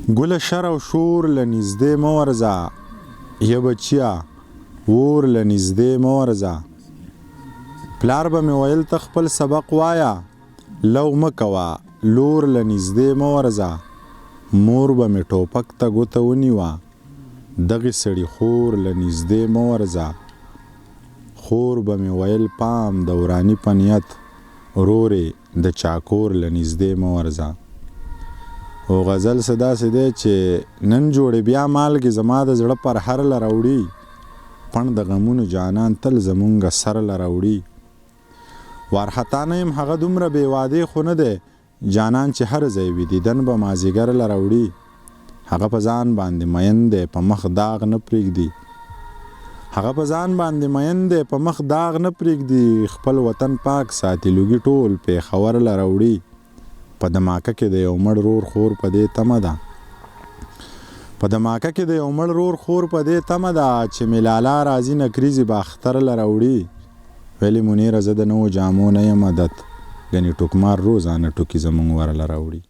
ګله شر او شور له نږدې مه ورځه، یا بچیه اور له نږدې مه ورځه. پلار به مې ویل ته خپل سبق وایه، لو مه کوه لور له نږدې مه ورځه. مور به مې ټوپک ته ګوته ونیوه، دغې سړي خور له نږدې مه ورځه. خور به مې ویل پام د وراني په نیت، ورورې د چاکور له نږدې مه ورځه. او غزل څه داسې دی چې نن جوړې بیا مالګې زما د زړه پر هر له راوړي، پڼ د غمونو جانان تل زمونږ سر له راوړي. وارخطا نه یم هغه دومره بې وادې خو نه دی، جانان چې هر ځای وي دیدن به مازدیګر له راوړي. هغه په ځان باندې مین دی په مخ داغ نه پرېږدي، هغه په ځان باندې مین دی په مخ داغ نه پرېږدي. خپل وطن پاک ساتي لوګي ټول پېښور له راوړي. په دماکه کې د یو مړ رور خور په دې تمه ده، په دماکه کې د یو مړ رور خور په دې تمه ده چې ملالا راځي نکریزي به اختر له راوړي. ویلې منیره زه د نوو جامو نه یم عادت، ګنې ټوکمار روزانه ټوکي زمونږ ور له راوړي.